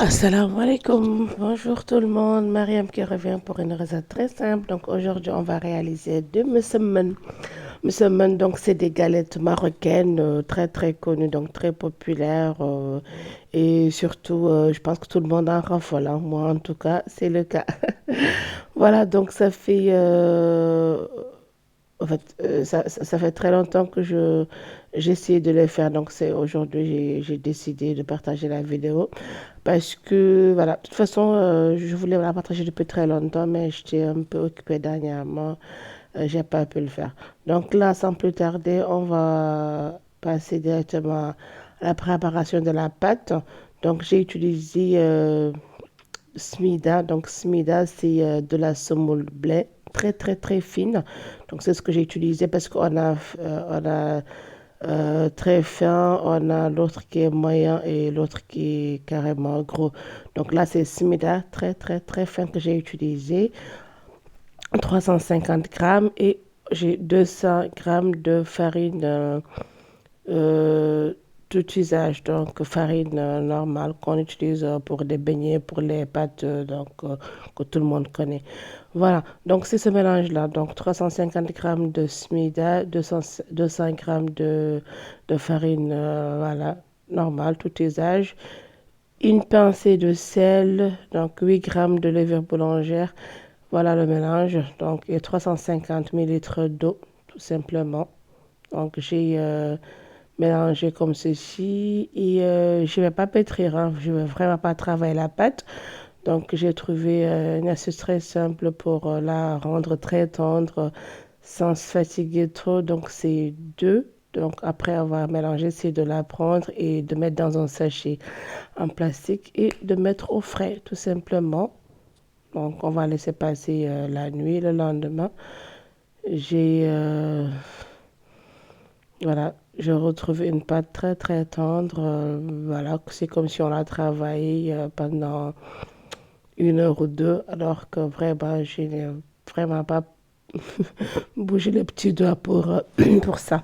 Assalamu alaikum, bonjour tout le monde, Mariam qui revient pour une recette très simple. Donc aujourd'hui on va réaliser deux msemen. Msemen donc c'est des galettes marocaines très très connues, donc très populaires et surtout je pense que tout le monde en raffole, hein. Moi en tout cas c'est le cas. Voilà donc ça fait en fait, ça fait très longtemps que j'essaie de les faire. Donc, c'est aujourd'hui, j'ai décidé de partager la vidéo parce que, voilà, de toute façon, je voulais la partager depuis très longtemps, mais j'étais un peu occupée dernièrement. J'ai pas pu le faire. Donc là, sans plus tarder, on va passer directement à la préparation de la pâte. Donc, j'ai utilisé Smida. Donc, Smida, c'est de la semoule blé très, très, très fine. Donc, c'est ce que j'ai utilisé parce on a très fin, on a l'autre qui est moyen et l'autre qui est carrément gros. Donc, là, c'est Smida, très, très, très fin que j'ai utilisé. 350 grammes et j'ai 200 grammes de farine euh, tout usage, donc farine normale qu'on utilise pour des beignets, pour les pâtes, que tout le monde connaît. Voilà, donc c'est ce mélange-là, donc 350 grammes de smida, 200 grammes de farine, voilà, normale, tout usage, une pincée de sel, donc 8 grammes de levure boulangère, voilà le mélange, donc et 350 millilitres d'eau, tout simplement. Donc j'ai mélanger comme ceci et je ne vais pas pétrir, hein, je ne vais vraiment pas travailler la pâte. Donc j'ai trouvé une astuce très simple pour la rendre très tendre sans se fatiguer trop. Donc c'est deux. Donc après avoir mélangé, c'est de la prendre et de mettre dans un sachet en plastique et de mettre au frais tout simplement. Donc on va laisser passer la nuit. Le lendemain, j'ai voilà, je retrouve une pâte très très tendre. Voilà, c'est comme si on l'a travaillé pendant 1 heure ou deux, alors que vraiment, je n'ai vraiment pas bougé les petits doigts pour ça.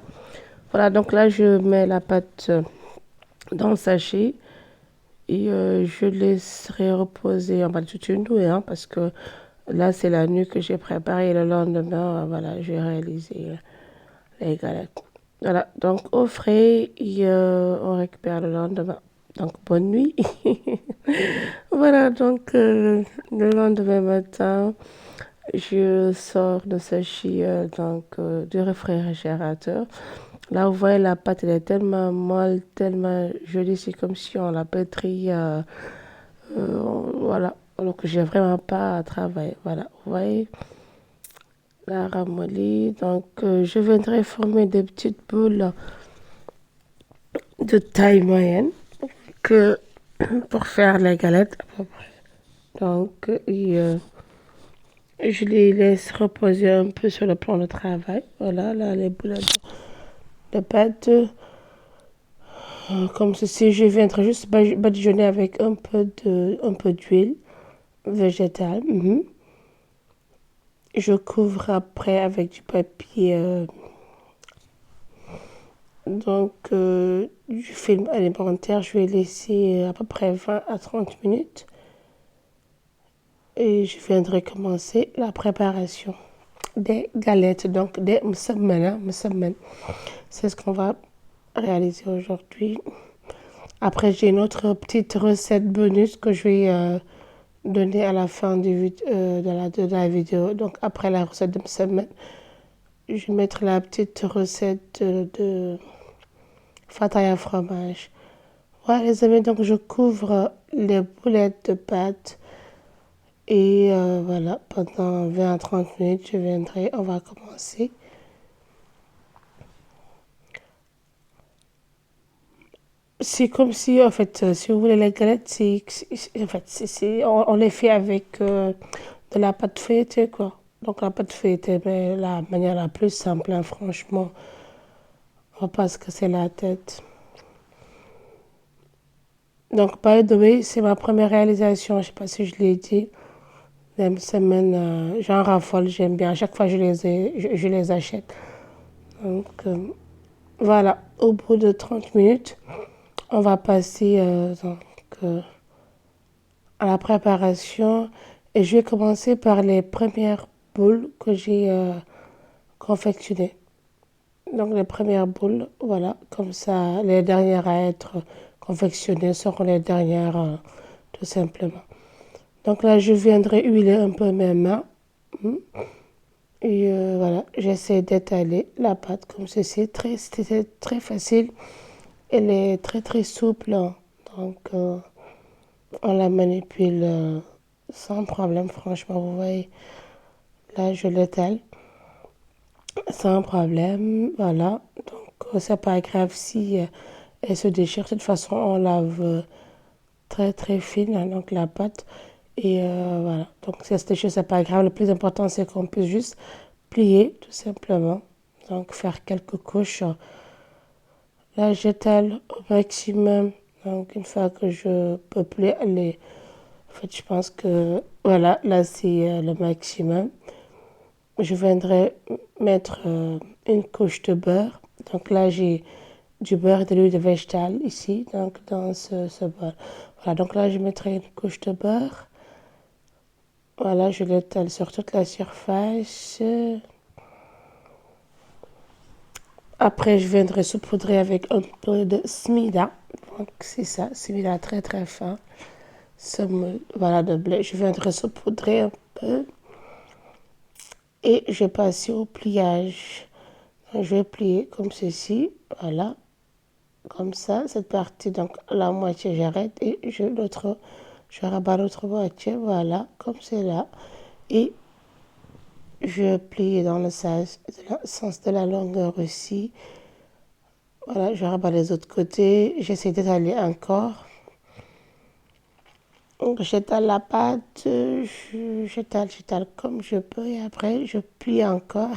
Voilà, donc là, je mets la pâte dans le sachet et je laisserai reposer en bas de toute une nuit, hein, parce que là, c'est la nuit que j'ai préparé. Le lendemain, voilà, j'ai réalisé les galettes. Voilà, donc au frais et on récupère le lendemain. Donc bonne nuit. Voilà, donc le lendemain matin, je sors de sachet du réfrigérateur. Là, vous voyez, la pâte, elle est tellement molle, tellement jolie. C'est comme si on l'a pétrie. Voilà, alors que j'ai vraiment pas à travailler. Voilà, vous voyez, la ramollie. Donc, je viendrai former des petites boules de taille moyenne que pour faire les galettes à peu près. Donc, je les laisse reposer un peu sur le plan de travail. Voilà, là, les boulettes de pâte. Comme ceci, je viendrai juste badigeonner avec un peu d'huile végétale. Je couvre après avec du papier du film alimentaire. Je vais laisser à peu près 20 à 30 minutes. Et je viendrai commencer la préparation des galettes, donc des msemen, hein, msemen. C'est ce qu'on va réaliser aujourd'hui. Après, j'ai une autre petite recette bonus que je vais donner à la fin de la vidéo. Donc, après la recette de msemen, je vais mettre la petite recette de fataya fromage. Voilà, les amis, donc je couvre les boulettes de pâte. Et voilà, pendant 20 à 30 minutes, je viendrai, on va commencer. C'est comme si, en fait, si vous voulez les galettes, en fait, on les fait avec de la pâte feuilletée, quoi. Donc la pâte feuilletée, mais la manière la plus simple, hein, franchement, on va pas se casser la tête. Donc, by the way, c'est ma première réalisation, je sais pas si je l'ai dit. Les semaines, j'en raffole, j'aime bien. À chaque fois, je les achète. Donc, voilà, au bout de 30 minutes, on va passer euh, à la préparation et je vais commencer par les premières boules que j'ai confectionnées. Donc les premières boules, voilà, comme ça, les dernières à être confectionnées seront les dernières tout simplement. Donc là, je viendrai huiler un peu mes mains. Et voilà, j'essaie d'étaler la pâte comme ceci. C'était très facile. Elle est très très souple. Donc on la manipule sans problème. Franchement, vous voyez, là je l'étale sans problème. Voilà. Donc c'est pas grave si elle se déchire. De toute façon, on lave très très fine donc la pâte. Et voilà. Donc si elle se déchire, c'est pas grave. Le plus important, c'est qu'on puisse juste plier tout simplement. Donc faire quelques couches. Là, j'étale au maximum. Donc une fois que je peux plier, allez. En fait, je pense que voilà, là c'est le maximum. Je viendrai mettre une couche de beurre. Donc là, j'ai du beurre et de l'huile végétale ici, donc dans ce bol. Voilà, donc là, je mettrai une couche de beurre. Voilà, je l'étale sur toute la surface. Après, je viendrai saupoudrer avec un peu de smida. Donc, c'est ça, smida très très fin. Semoule, voilà, de blé. Je viendrai saupoudrer un peu. Et je vais passer au pliage. Donc, je vais plier comme ceci. Voilà. Comme ça, cette partie, donc la moitié, j'arrête. Et je rabats l'autre moitié. Voilà, comme c'est là. Et je plie dans le sens de la longueur aussi. Voilà, je rabats les autres côtés. J'essaie d'étaler encore. Donc, j'étale la pâte, j'étale comme je peux et après je plie encore.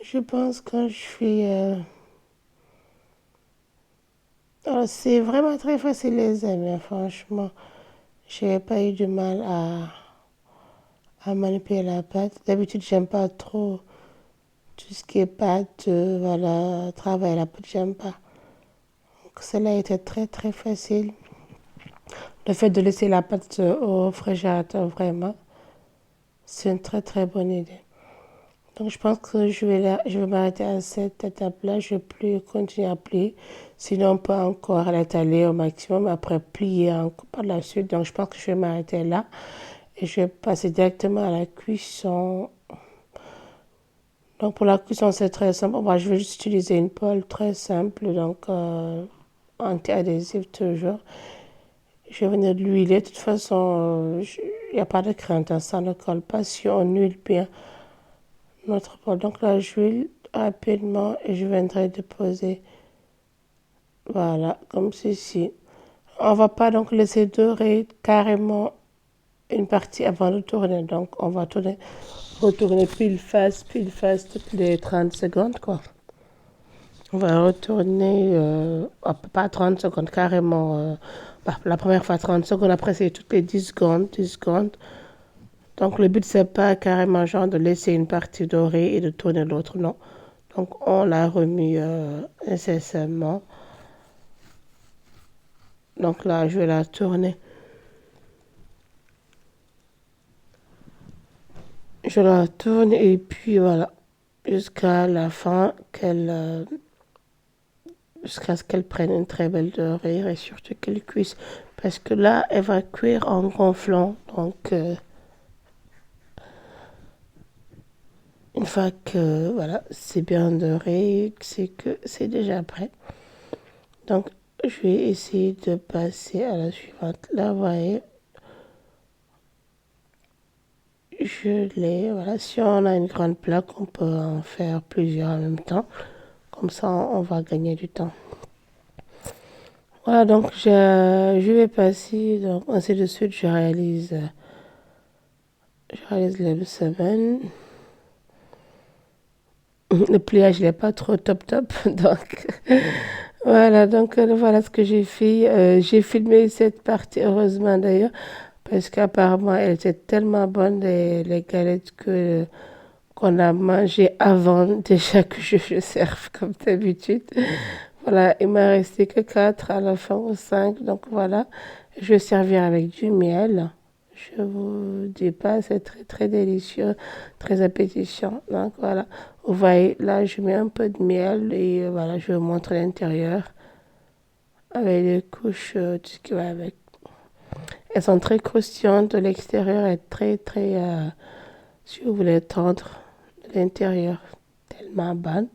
Je pense quand je fais... alors, c'est vraiment très facile les amis, franchement. J'ai pas eu du mal à manipuler la pâte. D'habitude, j'aime pas trop tout ce qui est pâte, voilà, travailler la pâte, j'aime pas. Donc, cela était très très facile. Le fait de laisser la pâte au réfrigérateur, vraiment, c'est une très très bonne idée. Donc je pense que je vais m'arrêter à cette étape-là. Je ne vais plus continuer à plier. Sinon, on peut encore l'étaler au maximum, après plier encore par la suite. Donc je pense que je vais m'arrêter là. Et je vais passer directement à la cuisson. Donc pour la cuisson, c'est très simple. Moi, je vais juste utiliser une poêle très simple, donc anti-adhésive toujours. Je vais venir de l'huiler. De toute façon, il n'y a pas de crainte, hein, ça ne colle pas si on huile bien notre poêle. Donc là, j'huile rapidement et je viendrai déposer, voilà, comme ceci. On ne va pas donc laisser dorer carrément une partie avant de tourner. Donc on va retourner pile face toutes les 30 secondes, quoi. On va retourner, pas 30 secondes, carrément. La première fois 30 secondes, après c'est toutes les 10 secondes, 10 secondes. Donc le but, c'est pas carrément genre de laisser une partie dorée et de tourner l'autre, non. Donc on l'a remis incessamment. Donc là, je vais la tourner. Je la tourne et puis voilà, jusqu'à la fin jusqu'à ce qu'elle prenne une très belle dorure et surtout qu'elle cuise. Parce que là, elle va cuire en gonflant. Donc une fois que voilà, c'est bien doré, c'est que c'est déjà prêt. Donc je vais essayer de passer à la suivante. Là, vous voyez, je l'ai. Voilà, si on a une grande plaque, on peut en faire plusieurs en même temps. Comme ça, on va gagner du temps. Voilà, donc je vais passer. Donc, ainsi de suite, je réalise les semaines. Le pliage n'est pas trop top top. Donc, voilà, donc voilà ce que j'ai fait. J'ai filmé cette partie, heureusement d'ailleurs, parce qu'apparemment, elle était tellement bonne, les galettes qu'on a mangé avant déjà que je serve comme d'habitude. Voilà, il m'a resté que 4 à la fin, ou 5. Donc voilà, je vais servir avec du miel. Je vous dis pas, c'est très très délicieux, très appétissant. Donc voilà, vous voyez, là je mets un peu de miel et voilà, je vous montre l'intérieur avec les couches, tout ce qui va avec. Elles sont très croustillantes, de l'extérieur est très très, si vous voulez, tendre de l'intérieur, tellement bonne.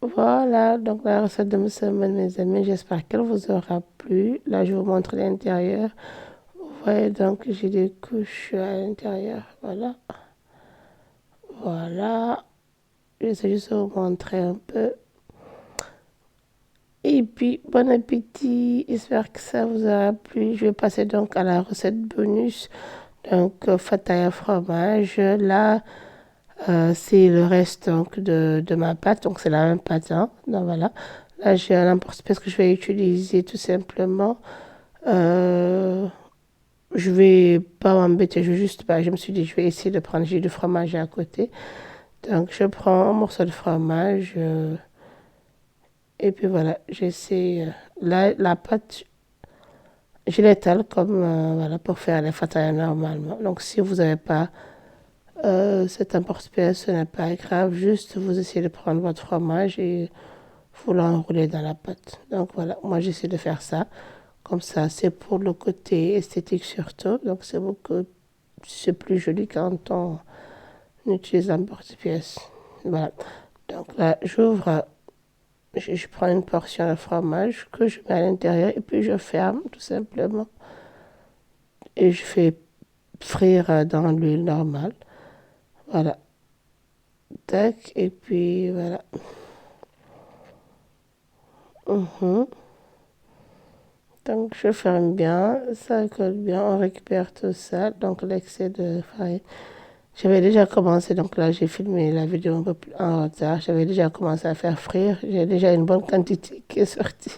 Voilà, donc la recette de ma semaine, mes amis, j'espère qu'elle vous aura plu. Là, je vous montre l'intérieur. Vous voyez donc, j'ai des couches à l'intérieur. Voilà, voilà. J'essaie juste de vous montrer un peu. Et puis, bon appétit. J'espère que ça vous aura plu. Je vais passer donc à la recette bonus. Donc, fataya fromage. Là, c'est le reste donc de ma pâte. Donc, c'est la même pâte. Hein. Donc, voilà. Là, j'ai un emporte-pièce que je vais utiliser tout simplement. Euh, je vais pas m'embêter. Je vais juste, bah, je me suis dit, je vais essayer de prendre, j'ai du fromage à côté. Donc, je prends un morceau de fromage. Et puis voilà, j'essaie. La pâte, je l'étale comme voilà, pour faire les fatayas normalement. Donc, si vous n'avez pas cet emporte-pièce, ce n'est pas grave. Juste, vous essayez de prendre votre fromage et vous l'enroulez dans la pâte. Donc, voilà, moi, j'essaie de faire ça. Comme ça, c'est pour le côté esthétique surtout. Donc, c'est plus joli quand on utilise un porte-pièce. Voilà. Donc là, j'ouvre, je prends une portion de fromage que je mets à l'intérieur et puis je ferme tout simplement. Et je fais frire dans l'huile normale. Voilà. Tac. Et puis voilà. Mhm. Donc je ferme bien, ça colle bien, on récupère tout ça, donc l'excès de farine. J'avais déjà commencé, donc là j'ai filmé la vidéo un peu plus en retard. J'avais déjà commencé à faire frire. J'ai déjà une bonne quantité qui est sortie.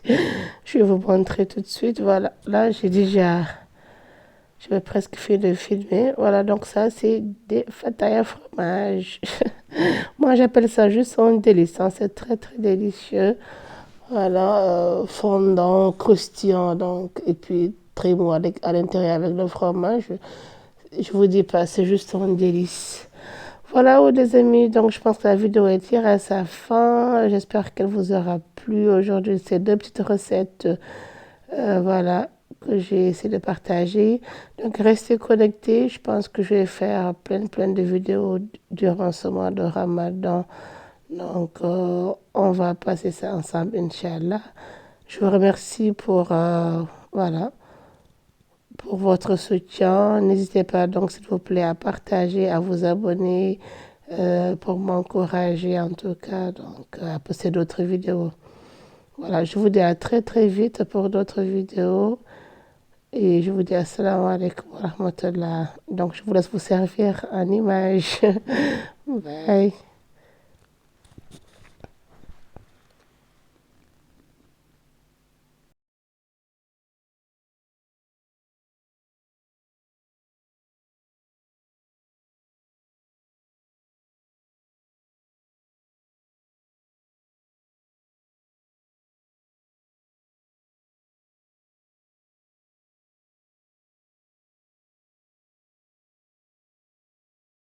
Je vais vous montrer tout de suite. Voilà, là j'avais presque fait de filmer. Voilà, donc ça c'est des fatayas fromage. Moi j'appelle ça juste un délice. Hein. C'est très très délicieux. Voilà, fondant, croustillant, donc, et puis très mou à l'intérieur avec le fromage. Je vous dis pas, c'est juste un délice. Voilà, les amis, donc je pense que la vidéo est tirée à sa fin. J'espère qu'elle vous aura plu aujourd'hui. Ces deux petites recettes, voilà, que j'ai essayé de partager. Donc restez connectés. Je pense que je vais faire plein de vidéos durant ce mois de Ramadan. Donc, on va passer ça ensemble, Inch'Allah. Je vous remercie voilà, pour votre soutien. N'hésitez pas donc, s'il vous plaît, à partager, à vous abonner pour m'encourager en tout cas donc, à poster d'autres vidéos. Voilà, je vous dis à très très vite pour d'autres vidéos. Et je vous dis assalamu alaikum wa rahmatullah. Donc, je vous laisse vous servir en image. Bye.